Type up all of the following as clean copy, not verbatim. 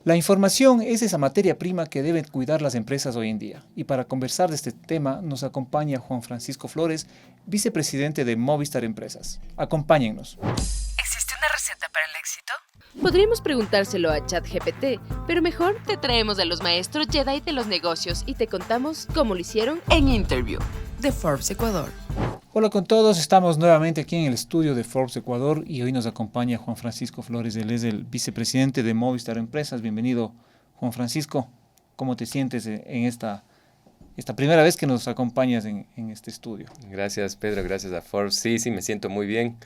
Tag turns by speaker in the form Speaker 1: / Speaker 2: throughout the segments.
Speaker 1: La información es esa materia prima que deben cuidar las empresas hoy en día. Y para conversar de este tema nos acompaña Juan Francisco Flores, vicepresidente de Movistar Empresas. Acompáñennos.
Speaker 2: ¿Existe una receta para el éxito?
Speaker 3: Podríamos preguntárselo a ChatGPT, pero mejor te traemos a los maestros Jedi de los negocios y te contamos cómo lo hicieron
Speaker 2: En Interview, de Forbes Ecuador.
Speaker 1: Hola con todos, estamos nuevamente aquí en el estudio de Forbes Ecuador y hoy nos acompaña Juan Francisco Flores, él es el vicepresidente de Movistar Empresas. Bienvenido, Juan Francisco. ¿Cómo te sientes en esta primera vez que nos acompañas en este estudio?
Speaker 4: Gracias, Pedro, gracias a Forbes. Sí, me siento muy bien.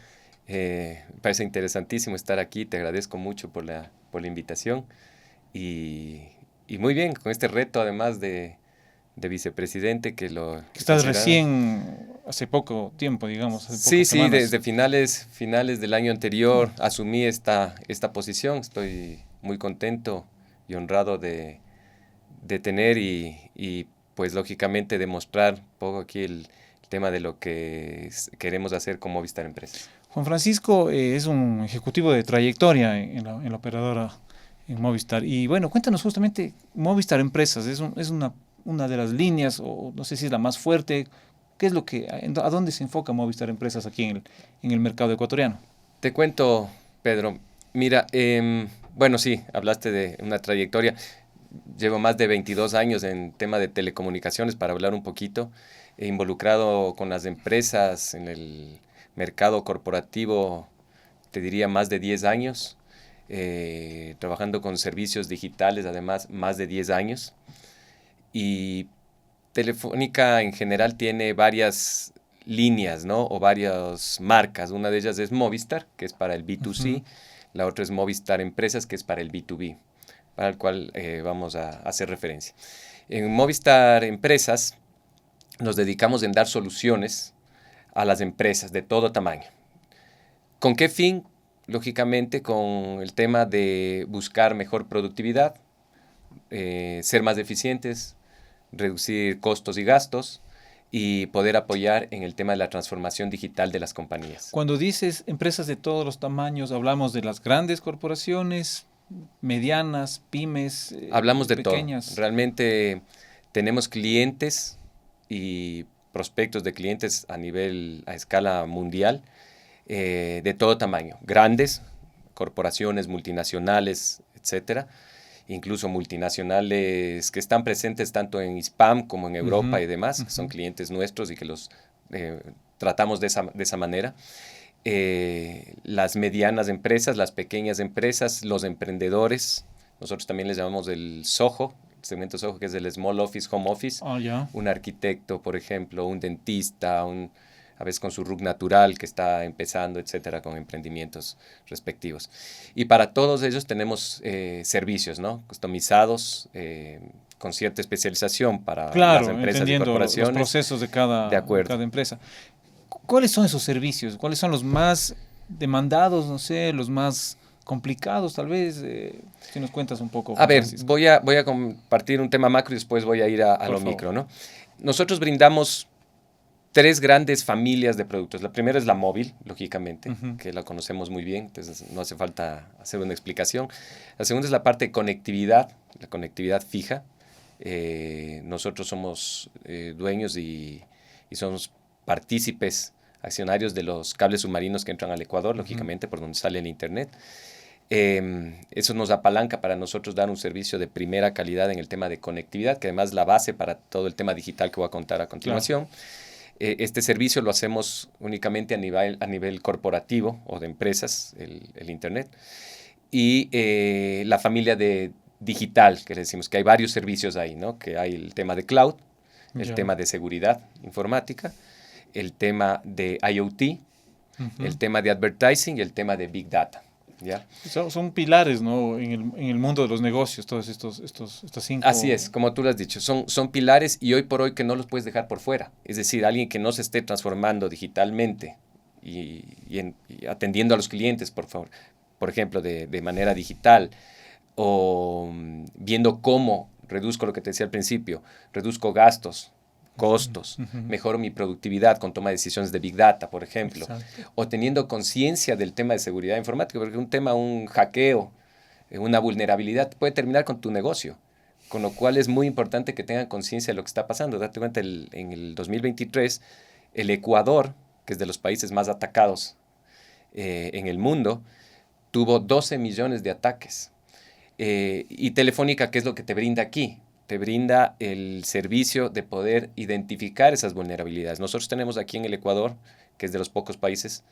Speaker 4: Me parece interesantísimo estar aquí, te agradezco mucho por la invitación y muy bien, con este reto además de vicepresidente que
Speaker 1: estás recién, hace poco tiempo, digamos.
Speaker 4: Sí, desde finales del año anterior asumí esta posición. Estoy muy contento y honrado de tener y pues lógicamente demostrar un poco aquí el tema de lo que queremos hacer con Movistar Empresas.
Speaker 1: Juan Francisco es un ejecutivo de trayectoria en la operadora en Movistar. Y bueno, cuéntanos justamente, Movistar Empresas, es una de las líneas, o no sé si es la más fuerte. ¿Qué es a dónde se enfoca Movistar Empresas aquí en el mercado ecuatoriano?
Speaker 4: Te cuento, Pedro. Mira, bueno, sí, hablaste de una trayectoria. Llevo más de 22 años en tema de telecomunicaciones, para hablar un poquito. He involucrado con las empresas en el mercado corporativo, te diría más de 10 años. Trabajando con servicios digitales, además, más de 10 años. Y Telefónica en general tiene varias líneas, ¿no? O varias marcas. Una de ellas es Movistar, que es para el B2C. Uh-huh. La otra es Movistar Empresas, que es para el B2B, para el cual vamos a hacer referencia. En Movistar Empresas nos dedicamos en dar soluciones a las empresas de todo tamaño. ¿Con qué fin? Lógicamente con el tema de buscar mejor productividad, ser más eficientes, reducir costos y gastos y poder apoyar en el tema de la transformación digital de las compañías.
Speaker 1: Cuando dices empresas de todos los tamaños, ¿hablamos de las grandes corporaciones, medianas, pymes,
Speaker 4: hablamos de
Speaker 1: pequeñas?
Speaker 4: Todo. Realmente tenemos clientes y prospectos de clientes a escala mundial, de todo tamaño, grandes, corporaciones multinacionales, etcétera, incluso multinacionales que están presentes tanto en Hispam como en Europa. Uh-huh. Y demás, que son clientes nuestros y que los tratamos de esa manera. Las medianas empresas, las pequeñas empresas, los emprendedores, nosotros también les llamamos el SOHO, el segmento SOHO, que es el Small Office, Home Office.
Speaker 1: Oh, yeah.
Speaker 4: Un arquitecto, por ejemplo, un dentista, a veces con su RUC natural que está empezando, etcétera, con emprendimientos respectivos. Y para todos ellos tenemos servicios, ¿no? Customizados, con cierta especialización para las empresas y corporaciones.
Speaker 1: Los procesos de cada empresa. ¿Cuáles son esos servicios? ¿Cuáles son los más demandados, no sé, los más complicados, tal vez? Si nos cuentas un poco.
Speaker 4: A ver, voy a compartir un tema macro y después voy a ir a lo micro, ¿no? Nosotros brindamos 3 grandes familias de productos. La primera es la móvil, lógicamente, uh-huh, que la conocemos muy bien, entonces no hace falta hacer una explicación. La segunda es la parte de conectividad, la conectividad fija. Nosotros somos dueños y somos partícipes, accionarios de los cables submarinos que entran al Ecuador, lógicamente, uh-huh, por donde sale el Internet. Eso nos apalanca para nosotros dar un servicio de primera calidad en el tema de conectividad, que además es la base para todo el tema digital que voy a contar a continuación. Claro. Este servicio lo hacemos únicamente a nivel corporativo o de empresas, el Internet. Y la familia de digital, que le decimos que hay varios servicios ahí, ¿no? Que hay el tema de cloud, el tema de seguridad informática, el tema de IoT, uh-huh, el tema de advertising y el tema de Big Data. ¿Ya?
Speaker 1: Son pilares, ¿no? en el mundo de los negocios, todos estas 5.
Speaker 4: Así es, como tú lo has dicho, son pilares y hoy por hoy que no los puedes dejar por fuera. Es decir, alguien que no se esté transformando digitalmente y atendiendo a los clientes, por ejemplo, de manera digital, o viendo cómo reduzco lo que te decía al principio, reduzco gastos, costos, uh-huh, mejoro mi productividad con toma de decisiones de Big Data, por ejemplo. Exacto. O teniendo conciencia del tema de seguridad informática, porque un hackeo una vulnerabilidad, puede terminar con tu negocio. Con lo cual es muy importante que tengan conciencia de lo que está pasando. Date cuenta, en el 2023, el Ecuador, que es de los países más atacados en el mundo, tuvo 12 millones de ataques. Y Telefónica, ¿qué es lo que te brinda aquí? Te brinda el servicio de poder identificar esas vulnerabilidades. Nosotros tenemos aquí en el Ecuador, que es de los pocos países,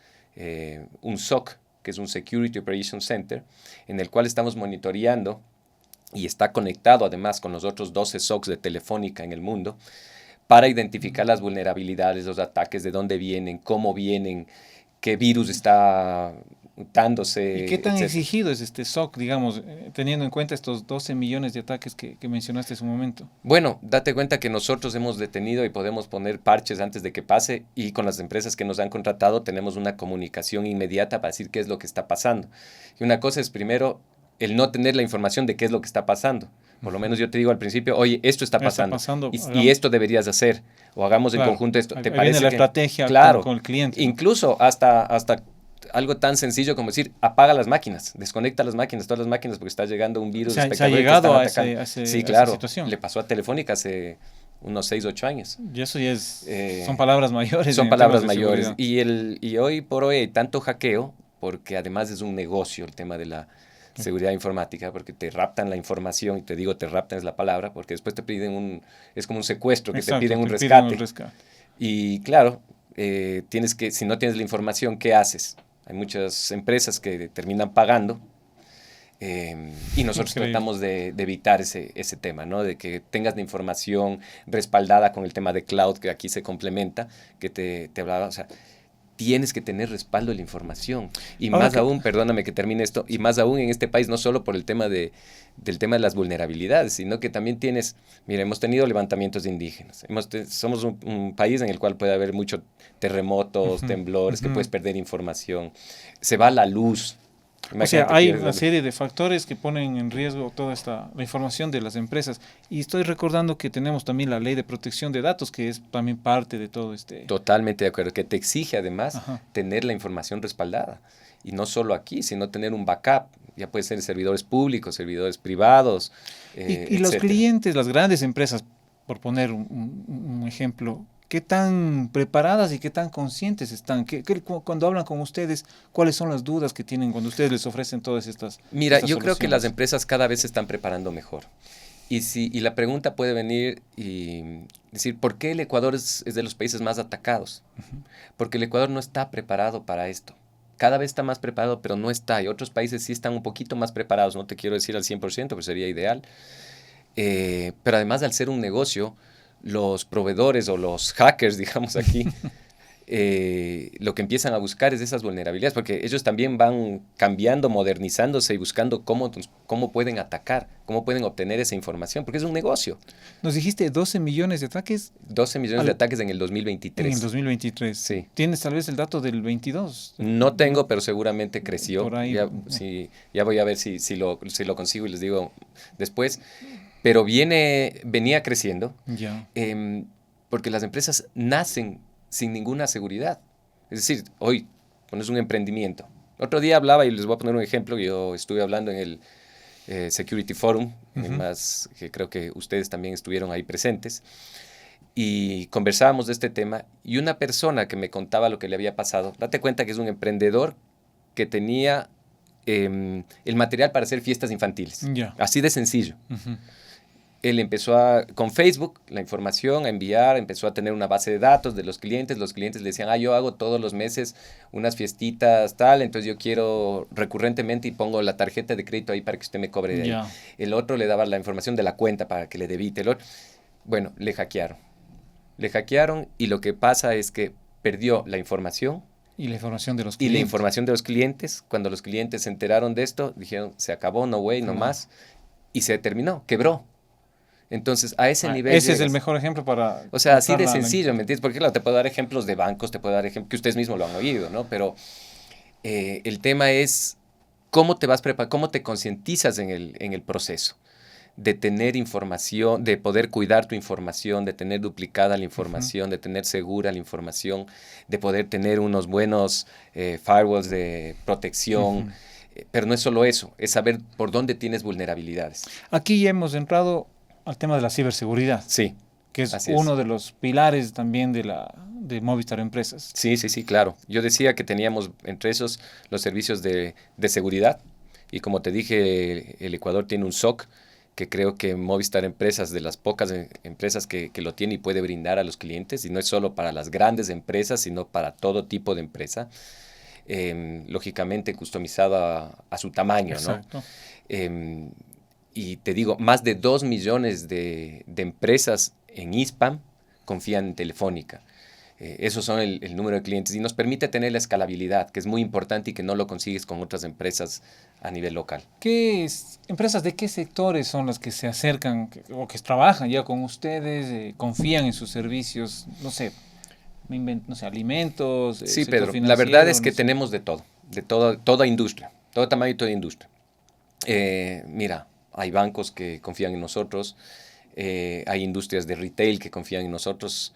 Speaker 4: un SOC, que es un Security Operations Center, en el cual estamos monitoreando y está conectado además con los otros 12 SOCs de Telefónica en el mundo para identificar las vulnerabilidades, los ataques, de dónde vienen, cómo vienen, qué virus está mutándose.
Speaker 1: ¿Y qué tan
Speaker 4: etcétera.
Speaker 1: exigido es este SOC, digamos, teniendo en cuenta estos 12 millones de ataques que mencionaste hace un momento?
Speaker 4: Bueno, date cuenta que nosotros hemos detenido y podemos poner parches antes de que pase, y con las empresas que nos han contratado tenemos una comunicación inmediata para decir qué es lo que está pasando. Y una cosa es primero el no tener la información de qué es lo que está pasando. Por lo menos yo te digo al principio, oye, esto está pasando, y esto deberías hacer, o hagamos en conjunto esto. ¿Te
Speaker 1: ahí
Speaker 4: parece
Speaker 1: viene la
Speaker 4: que,
Speaker 1: estrategia
Speaker 4: claro,
Speaker 1: con el cliente?
Speaker 4: Incluso hasta algo tan sencillo como decir, apaga las máquinas, desconecta las máquinas, todas las máquinas, porque está llegando un virus
Speaker 1: Se ha
Speaker 4: espectacular.
Speaker 1: llegado a
Speaker 4: Sí,
Speaker 1: esa
Speaker 4: claro,
Speaker 1: situación.
Speaker 4: le pasó a Telefónica hace unos 6, 8 años.
Speaker 1: Y eso ya son palabras mayores.
Speaker 4: Son
Speaker 1: en
Speaker 4: palabras
Speaker 1: temas de
Speaker 4: mayores.
Speaker 1: seguridad.
Speaker 4: Y hoy por hoy hay tanto hackeo, porque además es un negocio el tema de la seguridad informática, porque te raptan la información, y te digo, te raptan es la palabra, porque después te piden es como un secuestro, que
Speaker 1: Exacto,
Speaker 4: te piden un
Speaker 1: te
Speaker 4: rescate.
Speaker 1: un rescate.
Speaker 4: Y claro, si no tienes la información, ¿qué haces? Hay muchas empresas que terminan pagando, y nosotros
Speaker 1: Increíble.
Speaker 4: tratamos de evitar ese tema, ¿no? De que tengas la información respaldada con el tema de cloud, que aquí se complementa, que te hablaba, o sea, tienes que tener respaldo de la información. Y
Speaker 1: Ahora
Speaker 4: más aún, perdóname que termine esto, y más aún en este país, no solo por el tema del tema de las vulnerabilidades, sino que también mira, hemos tenido levantamientos de indígenas. Somos un país en el cual puede haber muchos terremotos, temblores, que puedes perder información. Se va la luz.
Speaker 1: O sea,
Speaker 4: Imagínate,
Speaker 1: hay
Speaker 4: pierdes
Speaker 1: una
Speaker 4: la luz.
Speaker 1: serie de factores que ponen en riesgo toda la información de las empresas. Y estoy recordando que tenemos también la ley de protección de datos, que es también parte de todo este...
Speaker 4: Totalmente de acuerdo, que te exige además
Speaker 1: Ajá.
Speaker 4: tener la información respaldada. Y no solo aquí, sino tener un backup. Ya puede ser servidores públicos, servidores privados,
Speaker 1: Y los
Speaker 4: etcétera.
Speaker 1: clientes, las grandes empresas, por poner un ejemplo, ¿qué tan preparadas y qué tan conscientes están? Cuando hablan con ustedes, ¿cuáles son las dudas que tienen cuando ustedes les ofrecen todas estas
Speaker 4: Mira,
Speaker 1: estas
Speaker 4: yo creo que las
Speaker 1: soluciones?
Speaker 4: empresas cada vez se están preparando mejor. Y la pregunta puede venir y decir, ¿por qué el Ecuador es de los países más atacados? Porque el Ecuador no está preparado para esto. Cada vez está más preparado, pero no está. Y otros países sí están un poquito más preparados. No te quiero decir al 100%, pero sería ideal. Pero además, al ser un negocio, los proveedores o los hackers, digamos aquí, lo que empiezan a buscar es esas vulnerabilidades, porque ellos también van cambiando, modernizándose y buscando cómo pueden atacar, cómo pueden obtener esa información, porque es un negocio.
Speaker 1: Nos dijiste 12 millones de ataques
Speaker 4: 12 millones de ataques en el 2023.
Speaker 1: en el 2023.
Speaker 4: Sí.
Speaker 1: ¿Tienes tal vez el dato del 22?
Speaker 4: No tengo, pero seguramente creció.
Speaker 1: Por ahí.
Speaker 4: Ya voy a ver si lo consigo y les digo después. Pero venía creciendo,
Speaker 1: Ya.
Speaker 4: porque las empresas nacen sin ninguna seguridad. Es decir, hoy pones un emprendimiento. Otro día hablaba, y les voy a poner un ejemplo, yo estuve hablando en el Security Forum, que creo que ustedes también estuvieron ahí presentes, y conversábamos de este tema, y una persona que me contaba lo que le había pasado, date cuenta que es un emprendedor que tenía el material para hacer fiestas infantiles.
Speaker 1: Ya.
Speaker 4: Así de sencillo.
Speaker 1: Ujú.
Speaker 4: Él empezó con Facebook, la información, a enviar, empezó a tener una base de datos de los clientes le decían, yo hago todos los meses unas fiestitas tal, entonces yo quiero recurrentemente y pongo la tarjeta de crédito ahí para que usted me cobre de ahí.
Speaker 1: Ya.
Speaker 4: El otro le daba la información de la cuenta para que le debite. Bueno, le hackearon y lo que pasa es que perdió la información
Speaker 1: Y la información de los
Speaker 4: y
Speaker 1: clientes.
Speaker 4: la información de los clientes. Cuando los clientes se enteraron de esto, dijeron, se acabó, no way, no más, y se terminó, quebró. Entonces, a ese nivel
Speaker 1: Ese es
Speaker 4: llegas.
Speaker 1: el mejor ejemplo para...
Speaker 4: O sea, así de
Speaker 1: contar
Speaker 4: sencillo, ¿me entiendes? Porque claro, te puedo dar ejemplos de bancos, te puedo dar ejemplos que ustedes mismos lo han oído, ¿no? Pero el tema es cómo te vas preparando, cómo te concientizas en el proceso de tener información, de poder cuidar tu información, de tener duplicada la información, de tener segura la información, de poder tener unos buenos firewalls de protección. Pero no es solo eso, es saber por dónde tienes vulnerabilidades.
Speaker 1: Aquí ya hemos entrado al tema de la ciberseguridad,
Speaker 4: Sí,
Speaker 1: que es
Speaker 4: así es.
Speaker 1: uno de los pilares también de Movistar Empresas.
Speaker 4: Sí, claro. Yo decía que teníamos entre esos los servicios de seguridad y como te dije, el Ecuador tiene un SOC que creo que Movistar Empresas, de las pocas empresas que lo tiene y puede brindar a los clientes, y no es solo para las grandes empresas, sino para todo tipo de empresa, lógicamente customizado a su tamaño, ¿no?
Speaker 1: Exacto.
Speaker 4: Y te digo, más de 2 millones de empresas en ISPAM confían en Telefónica. Esos son el número de clientes y nos permite tener la escalabilidad, que es muy importante y que no lo consigues con otras empresas a nivel local.
Speaker 1: ¿Empresas de qué sectores son las que se acercan o que trabajan ya con ustedes, confían en sus servicios? No sé, no sé, alimentos,
Speaker 4: Sí,
Speaker 1: sector
Speaker 4: Pedro, la verdad
Speaker 1: financiero,
Speaker 4: es que
Speaker 1: no sé.
Speaker 4: tenemos de todo, toda industria, todo tamaño y toda industria. Mira, hay bancos que confían en nosotros, hay industrias de retail que confían en nosotros,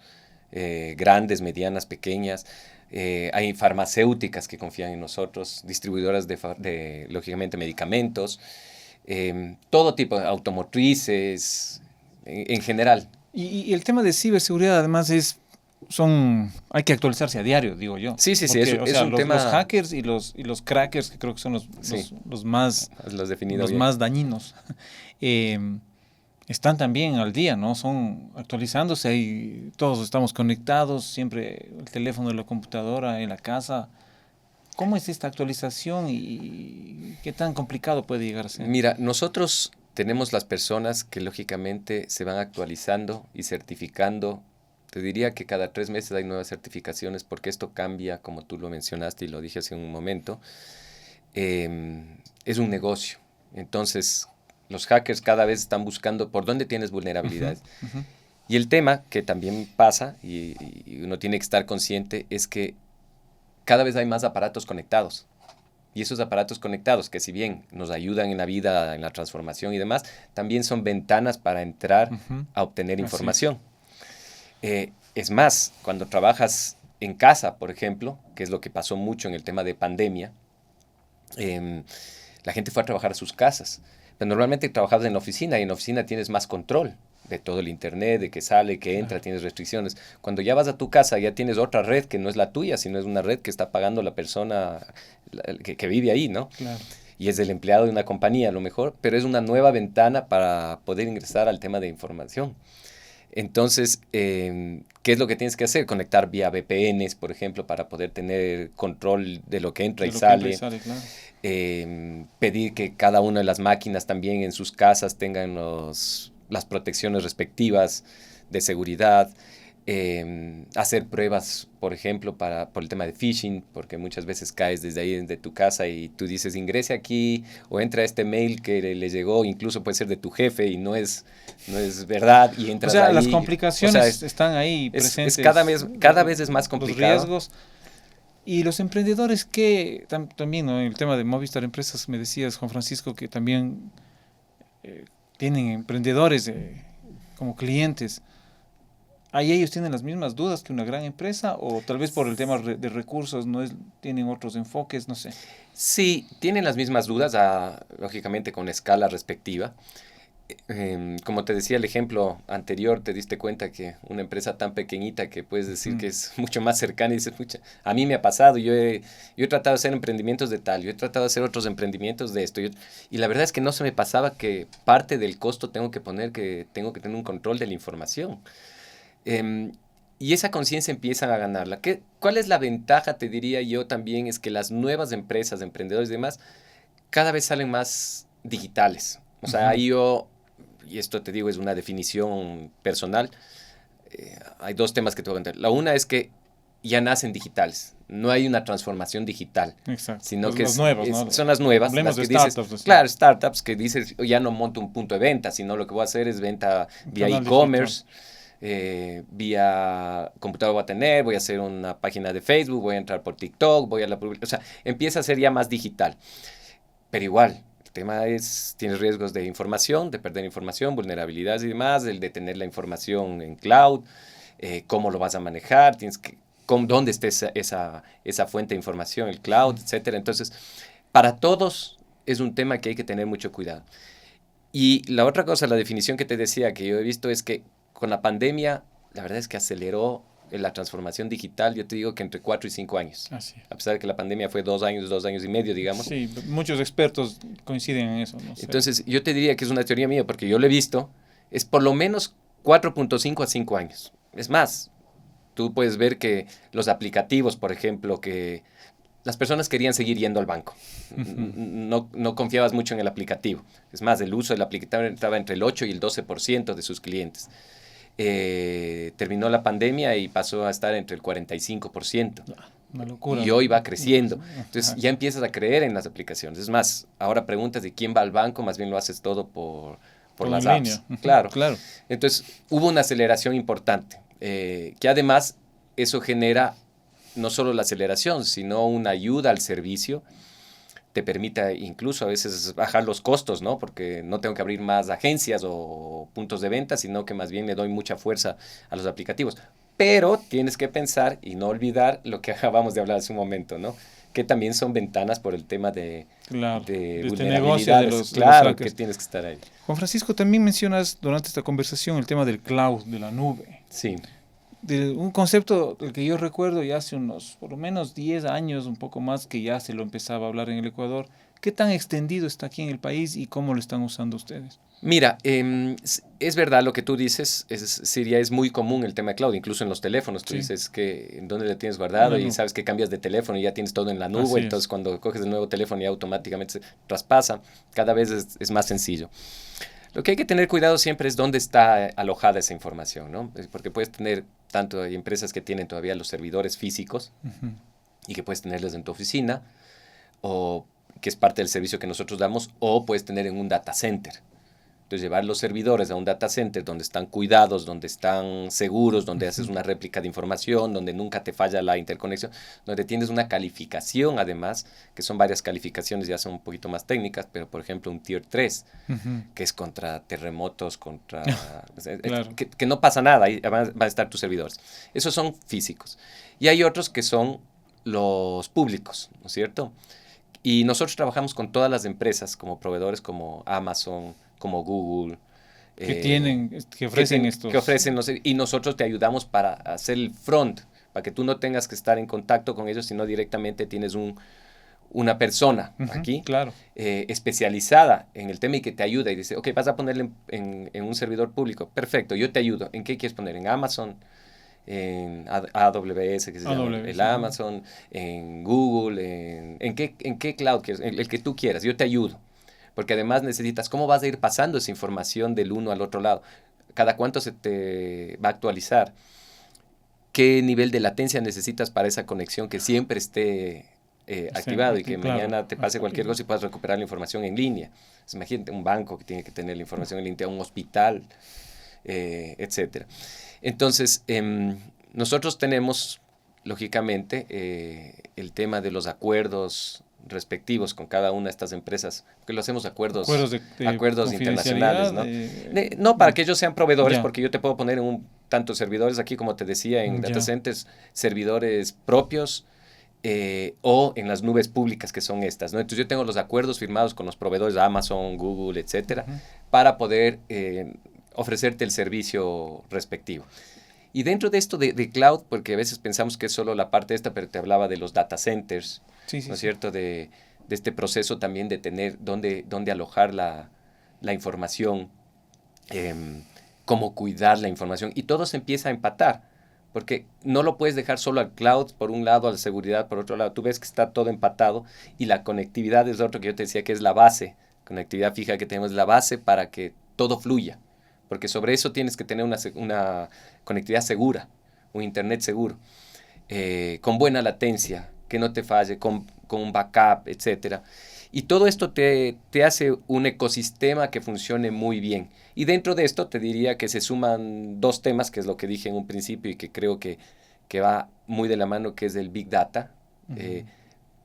Speaker 4: grandes, medianas, pequeñas. Hay farmacéuticas que confían en nosotros, distribuidoras lógicamente, medicamentos, todo tipo de automotrices, en general.
Speaker 1: Y el tema de ciberseguridad además hay que actualizarse a diario, digo yo.
Speaker 4: Sí,
Speaker 1: Porque,
Speaker 4: es un
Speaker 1: los
Speaker 4: tema...
Speaker 1: hackers y los crackers, que creo que son
Speaker 4: Sí,
Speaker 1: los más,
Speaker 4: lo has definido
Speaker 1: los
Speaker 4: bien.
Speaker 1: más dañinos, están también al día, ¿no? Son actualizándose y todos estamos conectados, siempre el teléfono, la computadora, en la casa. ¿Cómo es esta actualización y qué tan complicado puede llegar a ser?
Speaker 4: Mira, nosotros tenemos las personas que lógicamente se van actualizando y certificando. Te diría que cada 3 meses hay nuevas certificaciones porque esto cambia, como tú lo mencionaste y lo dije hace un momento. Es un negocio. Entonces, los hackers cada vez están buscando por dónde tienes vulnerabilidades.
Speaker 1: Ujú.
Speaker 4: Y el tema que también pasa, y uno tiene que estar consciente, es que cada vez hay más aparatos conectados. Y esos aparatos conectados, que si bien nos ayudan en la vida, en la transformación y demás, también son ventanas para entrar
Speaker 1: Ujú.
Speaker 4: a obtener
Speaker 1: Así
Speaker 4: información. Es más, cuando trabajas en casa, por ejemplo, que es lo que pasó mucho en el tema de pandemia, la gente fue a trabajar a sus casas. Pero normalmente trabajabas en la oficina y en la oficina tienes más control de todo el internet, de que sale, que entra,
Speaker 1: Claro.
Speaker 4: tienes restricciones. Cuando ya vas a tu casa ya tienes otra red que no es la tuya, sino es una red que está pagando la persona que vive ahí, ¿no?
Speaker 1: Claro.
Speaker 4: Y es el empleado de una compañía a lo mejor, pero es una nueva ventana para poder ingresar al tema de información. Entonces, ¿qué es lo que tienes que hacer? Conectar vía VPNs, por ejemplo, para poder tener control de lo que entra
Speaker 1: De
Speaker 4: y
Speaker 1: lo que entra y
Speaker 4: sale.
Speaker 1: sale, claro.
Speaker 4: Pedir que cada una de las máquinas también en sus casas tengan las protecciones respectivas de seguridad. Hacer pruebas, por ejemplo, por el tema de phishing, porque muchas veces caes desde ahí, desde tu casa y tú dices ingrese aquí o entra a este mail que le llegó, incluso puede ser de tu jefe y no es verdad y
Speaker 1: O
Speaker 4: entras
Speaker 1: sea,
Speaker 4: ahí.
Speaker 1: las
Speaker 4: O
Speaker 1: complicaciones
Speaker 4: sea,
Speaker 1: están ahí
Speaker 4: es
Speaker 1: presentes.
Speaker 4: cada vez es más
Speaker 1: Los
Speaker 4: complicado.
Speaker 1: riesgos. Y los emprendedores que también, ¿no? En el tema de Movistar Empresas, me decías, Juan Francisco, que también tienen emprendedores como clientes. ¿Ahí ellos tienen las mismas dudas que una gran empresa? ¿O tal vez por el tema de recursos tienen otros enfoques? No sé.
Speaker 4: Sí, tienen las mismas dudas, lógicamente con escala respectiva. Como te decía el ejemplo anterior, te diste cuenta que una empresa tan pequeñita que puedes decir que es mucho más cercana y dices, pucha, a mí me ha pasado, yo he tratado de hacer emprendimientos de tal, yo he tratado de hacer otros emprendimientos de esto, y la verdad es que no se me pasaba que parte del costo tengo que tener un control de la información. Y esa conciencia empiezan a ganarla. ¿Cuál es la ventaja, te diría yo también? Es que las nuevas empresas, emprendedores y demás, cada vez salen más digitales. O sea, ahí y esto te digo es una definición personal, hay 2 temas que te voy a contar. La una es que ya nacen digitales, no hay una transformación digital.
Speaker 1: Exacto.
Speaker 4: Sino
Speaker 1: Los nuevos, ¿no?
Speaker 4: son las nuevas.
Speaker 1: Hablemos
Speaker 4: las
Speaker 1: de
Speaker 4: que dices,
Speaker 1: startups. Así.
Speaker 4: claro, startups que dices, ya no monto un punto de venta, sino lo que voy a hacer es venta vía
Speaker 1: Canal
Speaker 4: e-commerce, vía computador voy a hacer una página de Facebook, voy a entrar por TikTok, o sea, empieza a ser ya más digital. Pero igual, el tema es, tienes riesgos de información, de perder información, vulnerabilidades y demás, el de tener la información en cloud, cómo lo vas a manejar, dónde está esa fuente de información, el cloud, etcétera. Entonces, para todos es un tema que hay que tener mucho cuidado. Y la otra cosa, la definición que te decía que yo he visto es que con la pandemia, la verdad es que aceleró la transformación digital, yo te digo que entre 4 y 5 años.
Speaker 1: Así.
Speaker 4: A pesar de que la pandemia fue 2 años y medio, digamos.
Speaker 1: Sí, muchos expertos coinciden en eso. No sé.
Speaker 4: Entonces, yo te diría que es una teoría mía, porque yo lo he visto, es por lo menos 4.5 a 5 años. Es más, tú puedes ver que los aplicativos, por ejemplo, que las personas querían seguir yendo al banco. No confiabas mucho en el aplicativo. Es más, el uso del aplicativo estaba entre el 8 y el 12% de sus clientes. Terminó la pandemia y pasó a estar entre el 45%.
Speaker 1: Una locura.
Speaker 4: Y hoy va creciendo. Entonces ya empiezas a creer en las aplicaciones. Es más, ahora preguntas de quién va al banco, más bien lo haces todo por las apps. Claro. Entonces hubo una aceleración importante, que además eso genera no solo la aceleración, sino una ayuda al servicio. Te permite incluso a veces bajar los costos, ¿no? Porque no tengo que abrir más agencias o puntos de venta, sino que más bien le doy mucha fuerza a los aplicativos. Pero tienes que pensar y no olvidar lo que acabamos de hablar hace un momento, ¿no? Que también son ventanas por el tema de vulnerabilidades. Claro, que tienes que estar ahí.
Speaker 1: Juan Francisco, también mencionas durante esta conversación el tema del cloud, de la nube.
Speaker 4: Sí.
Speaker 1: De un concepto del que yo recuerdo ya hace unos, por lo menos 10 años, un poco más, que ya se lo empezaba a hablar en el Ecuador. ¿Qué tan extendido está aquí en el país y cómo lo están usando ustedes?
Speaker 4: Mira, es verdad lo que tú dices, Siria es muy común el tema de cloud, incluso en los teléfonos. Tú dices que en dónde lo tienes guardado y sabes que cambias de teléfono y ya tienes todo en la nube. Entonces, cuando coges el nuevo teléfono ya automáticamente se traspasa. Cada vez es más sencillo. Lo que hay que tener cuidado siempre es dónde está alojada esa información, ¿no? Porque puedes tener, tanto hay empresas que tienen todavía los servidores físicos y que puedes tenerlos en tu oficina, o que es parte del servicio que nosotros damos, o puedes tener en un data center. Entonces, llevar los servidores a un data center donde están cuidados, donde están seguros, donde haces una réplica de información, donde nunca te falla la interconexión, donde tienes una calificación, además, que son varias calificaciones, ya son un poquito más técnicas, pero, por ejemplo, un Tier 3, que es contra terremotos, contra... claro. que no pasa nada, ahí van a estar tus servidores. Esos son físicos. Y hay otros que son los públicos, ¿no es cierto? Y nosotros trabajamos con todas las empresas, como proveedores como Amazon, como Google,
Speaker 1: que ofrecen estos.
Speaker 4: Que ofrecen, y nosotros te ayudamos para hacer el front, para que tú no tengas que estar en contacto con ellos, sino directamente tienes una persona aquí, especializada en el tema y que te ayuda y dice, ok, vas a ponerle en un servidor público, perfecto, yo te ayudo. ¿En qué quieres poner? ¿En Amazon? En AWS, que se llama el Amazon, en Google, ¿en qué cloud quieres? El que tú quieras, yo te ayudo. Porque además necesitas, ¿cómo vas a ir pasando esa información del uno al otro lado? ¿Cada cuánto se te va a actualizar? ¿Qué nivel de latencia necesitas para esa conexión que siempre esté activado y que mañana te pase cualquier cosa y puedas recuperar la información en línea? Pues imagínate un banco que tiene que tener la información en línea, un hospital, etcétera. Entonces, nosotros tenemos, lógicamente, el tema de los acuerdos respectivos con cada una de estas empresas, porque lo hacemos acuerdos internacionales, ¿no? No para que ellos sean proveedores, porque yo te puedo poner en tantos servidores aquí, como te decía, en data centers, servidores propios, o en las nubes públicas que son estas, ¿no? Entonces yo tengo los acuerdos firmados con los proveedores Amazon, Google, etcétera, para poder ofrecerte el servicio respectivo. Y dentro de esto de cloud, porque a veces pensamos que es solo la parte esta, pero te hablaba de los data centers, ¿no es cierto? De este proceso también de tener dónde alojar la información, cómo cuidar la información. Y todo se empieza a empatar, porque no lo puedes dejar solo al cloud, por un lado, a la seguridad, por otro lado. Tú ves que está todo empatado y la conectividad es otro que yo te decía que es la base. Conectividad fija que tenemos la base para que todo fluya. Porque sobre eso tienes que tener una conectividad segura, un internet seguro, con buena latencia, que no te falle, con un backup, etcétera. Y todo esto te hace un ecosistema que funcione muy bien. Y dentro de esto te diría que se suman dos temas, que es lo que dije en un principio y que creo que va muy de la mano, que es el Big Data.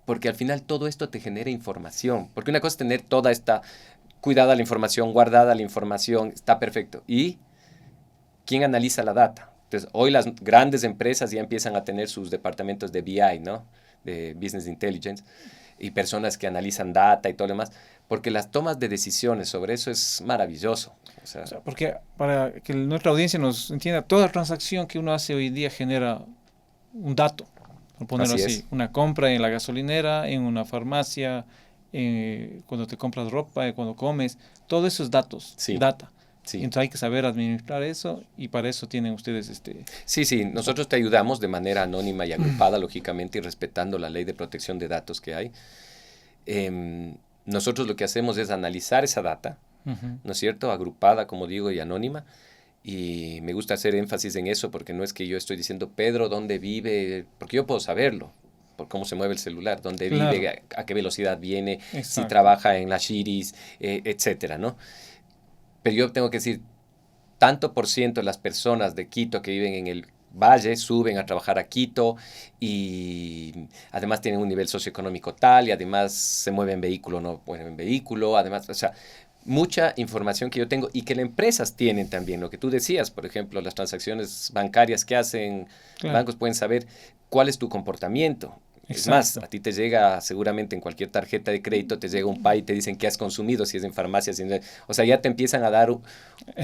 Speaker 4: Porque al final todo esto te genera información. Porque una cosa es tener toda esta... cuidada la información, guardada la información, está perfecto. ¿Y quién analiza la data? Entonces, hoy las grandes empresas ya empiezan a tener sus departamentos de BI, ¿no? De Business Intelligence, y personas que analizan data y todo lo demás, porque las tomas de decisiones sobre eso es maravilloso.
Speaker 1: O sea, porque para que nuestra audiencia nos entienda, toda transacción que uno hace hoy día genera un dato, por ponerlo así, una compra en la gasolinera, en una farmacia, cuando te compras ropa, cuando comes, todo eso es datos, data. Sí. Entonces hay que saber administrar eso y para eso tienen ustedes
Speaker 4: Sí, nosotros te ayudamos de manera anónima y agrupada, lógicamente, y respetando la ley de protección de datos que hay. Nosotros lo que hacemos es analizar esa data, ¿no es cierto? Agrupada, como digo, y anónima. Y me gusta hacer énfasis en eso porque no es que yo estoy diciendo, Pedro, ¿dónde vive? Porque yo puedo saberlo por cómo se mueve el celular, dónde vive, a qué velocidad viene, exacto, si trabaja en la Shiris, etcétera, ¿no? Pero yo tengo que decir, tanto por ciento de las personas de Quito que viven en el valle suben a trabajar a Quito y además tienen un nivel socioeconómico tal y además se mueven en vehículo, no mueven en vehículo, además, o sea, mucha información que yo tengo y que las empresas tienen también. Lo que tú decías, por ejemplo, las transacciones bancarias que hacen bancos pueden saber cuál es tu comportamiento. Exacto. Es más, a ti te llega seguramente en cualquier tarjeta de crédito, te llega un PAI y te dicen qué has consumido, si es en farmacia, o sea, ya te empiezan a dar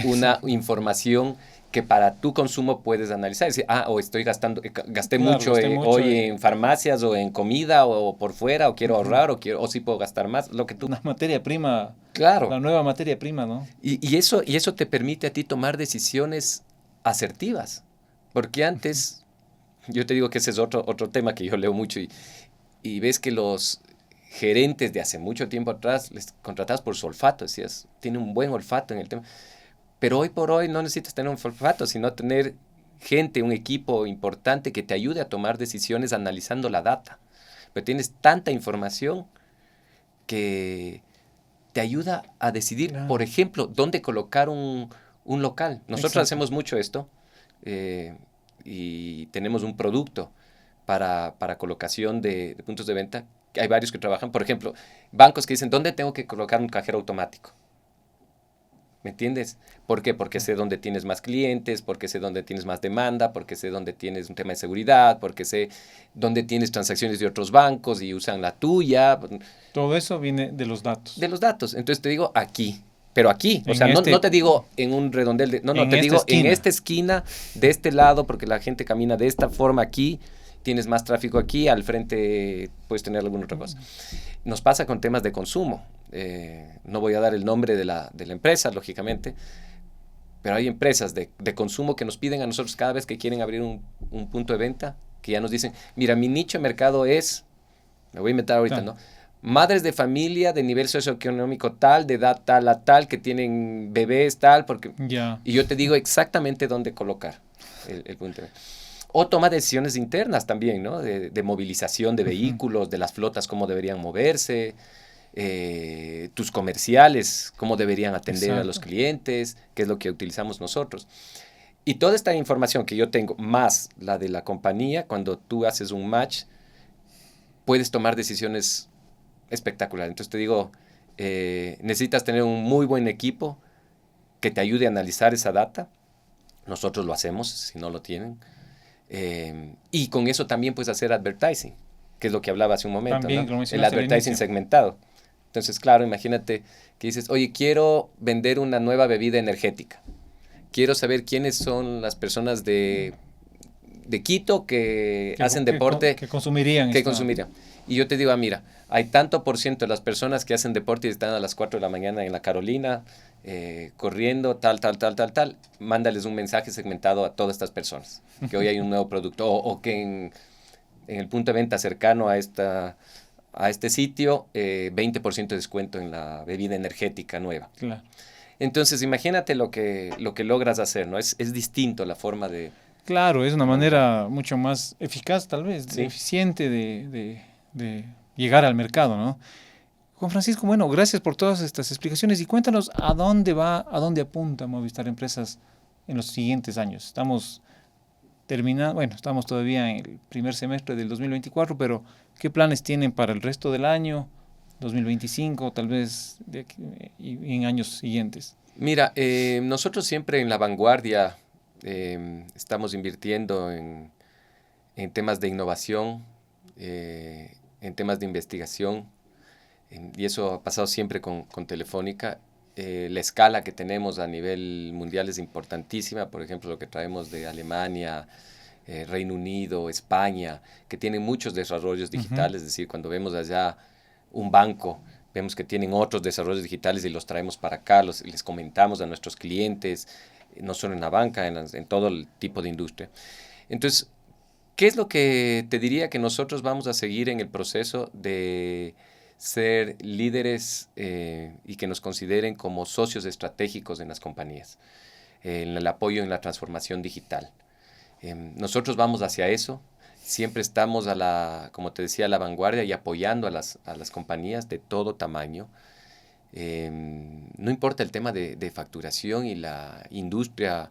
Speaker 4: una información que para tu consumo puedes analizar. Decir, o gasté mucho hoy en farmacias o en comida o por fuera, o quiero ahorrar, o sí puedo gastar más, lo que tú...
Speaker 1: Una materia prima,
Speaker 4: claro,
Speaker 1: la nueva materia prima, ¿no?
Speaker 4: Y eso te permite a ti tomar decisiones asertivas, porque antes... Yo te digo que ese es otro tema que yo leo mucho y ves que los gerentes de hace mucho tiempo atrás les contratabas por su olfato, decías, tiene un buen olfato en el tema. Pero hoy por hoy no necesitas tener un olfato, sino tener gente, un equipo importante que te ayude a tomar decisiones analizando la data. Pero tienes tanta información que te ayuda a decidir, por ejemplo, dónde colocar un local. Nosotros hacemos mucho esto. Y tenemos un producto para colocación de puntos de venta. Hay varios que trabajan, por ejemplo, bancos que dicen, ¿dónde tengo que colocar un cajero automático? ¿Me entiendes? ¿Por qué? Porque sé dónde tienes más clientes, porque sé dónde tienes más demanda, porque sé dónde tienes un tema de seguridad, porque sé dónde tienes transacciones de otros bancos y usan la tuya.
Speaker 1: Todo eso viene de los datos.
Speaker 4: De los datos. Entonces te digo, aquí. Pero aquí, o sea, no te digo en un redondel, te digo en esta esquina, de este lado, porque la gente camina de esta forma aquí, tienes más tráfico aquí, al frente puedes tener alguna otra cosa. Nos pasa con temas de consumo. No voy a dar el nombre de la empresa, lógicamente, pero hay empresas de consumo que nos piden a nosotros cada vez que quieren abrir un punto de venta, que ya nos dicen, mira, mi nicho de mercado es, me voy a inventar ahorita, ¿no? Madres de familia de nivel socioeconómico tal, de edad tal a tal, que tienen bebés tal, porque y yo te digo exactamente dónde colocar el punto. O toma decisiones internas también, ¿no? De movilización de vehículos, de las flotas, cómo deberían moverse, tus comerciales, cómo deberían atender a los clientes, que es lo que utilizamos nosotros. Y toda esta información que yo tengo, más la de la compañía, cuando tú haces un match, puedes tomar decisiones espectacular. Entonces te digo, necesitas tener un muy buen equipo que te ayude a analizar esa data. Nosotros lo hacemos, si no lo tienen. Y con eso también puedes hacer advertising, que es lo que hablaba hace un momento, también, ¿no? El advertising segmentado. Entonces, claro, imagínate que dices, oye, quiero vender una nueva bebida energética. Quiero saber quiénes son las personas de Quito que hacen deporte.
Speaker 1: Que consumirían.
Speaker 4: Y yo te digo, mira, hay tanto por ciento de las personas que hacen deporte y están a las 4 de la mañana en la Carolina, corriendo, tal. Mándales un mensaje segmentado a todas estas personas, que hoy hay un nuevo producto, o que en el punto de venta cercano a este sitio, 20% de descuento en la bebida energética nueva.
Speaker 1: Claro.
Speaker 4: Entonces, imagínate lo que logras hacer, ¿no? Es distinto la forma de...
Speaker 1: Claro, es una manera mucho más eficaz, tal vez, eficiente de llegar al mercado, ¿no? Juan Francisco, bueno, gracias por todas estas explicaciones y cuéntanos a dónde apunta Movistar Empresas en los siguientes años. Estamos todavía en el primer semestre del 2024, pero ¿qué planes tienen para el resto del año, 2025, tal vez y en años siguientes?
Speaker 4: Mira, nosotros siempre en la vanguardia estamos invirtiendo en temas de innovación, en en temas de investigación, y eso ha pasado siempre con Telefónica. La escala que tenemos a nivel mundial es importantísima. Por ejemplo, lo que traemos de Alemania, Reino Unido, España, que tienen muchos desarrollos digitales. Es decir, cuando vemos allá un banco, vemos que tienen otros desarrollos digitales y los traemos para acá, les comentamos a nuestros clientes, no solo en la banca, en todo el tipo de industria. Entonces, ¿qué es lo que te diría que nosotros vamos a seguir en el proceso de ser líderes y que nos consideren como socios estratégicos en las compañías, en el apoyo en la transformación digital? Nosotros vamos hacia eso, siempre estamos como te decía, a la vanguardia y apoyando a las compañías de todo tamaño. No importa el tema de facturación y la industria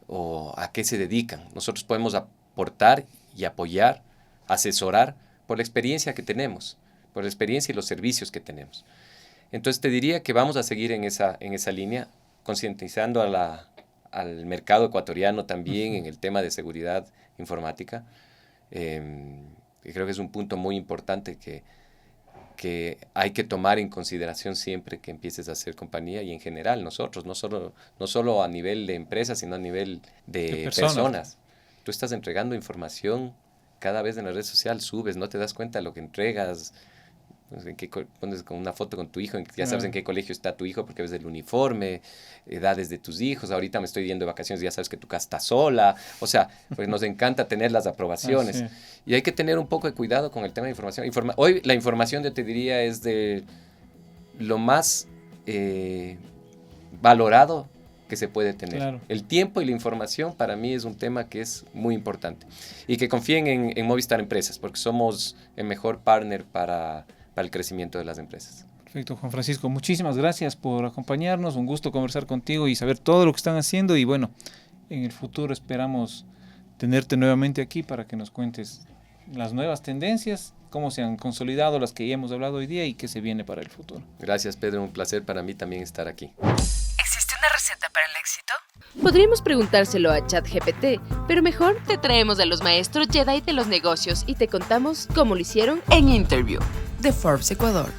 Speaker 4: o a qué se dedican, nosotros podemos aportar y apoyar, asesorar por la experiencia que tenemos, por la experiencia y los servicios que tenemos. Entonces te diría que vamos a seguir en esa línea, concientizando al mercado ecuatoriano también en el tema de seguridad informática. Y creo que es un punto muy importante que hay que tomar en consideración siempre que empieces a hacer compañía, y en general nosotros, no solo a nivel de empresas, sino a nivel de personas. Tú estás entregando información cada vez en la red social, subes, no te das cuenta de lo que entregas. Pones con una foto con tu hijo, ya sabes en qué colegio está tu hijo porque ves el uniforme, edades de tus hijos. Ahorita me estoy yendo de vacaciones y ya sabes que tu casa está sola. O sea, pues nos encanta tener las aprobaciones.
Speaker 1: Sí.
Speaker 4: Y hay que tener un poco de cuidado con el tema de información. Hoy la información, yo te diría, es de lo más valorado que se puede tener.
Speaker 1: Claro.
Speaker 4: El tiempo y la información para mí es un tema que es muy importante. Y que confíen en Movistar Empresas, porque somos el mejor partner para el crecimiento de las empresas.
Speaker 1: Perfecto, Juan Francisco. Muchísimas gracias por acompañarnos. Un gusto conversar contigo y saber todo lo que están haciendo. Y bueno, en el futuro esperamos tenerte nuevamente aquí para que nos cuentes las nuevas tendencias, cómo se han consolidado las que ya hemos hablado hoy día y qué se viene para el futuro.
Speaker 4: Gracias, Pedro. Un placer para mí también estar aquí.
Speaker 2: ¿Existe una receta para el éxito?
Speaker 3: Podríamos preguntárselo a ChatGPT, pero mejor te traemos a los maestros Jedi de los negocios y te contamos cómo lo hicieron
Speaker 2: En Interview de Forbes Ecuador.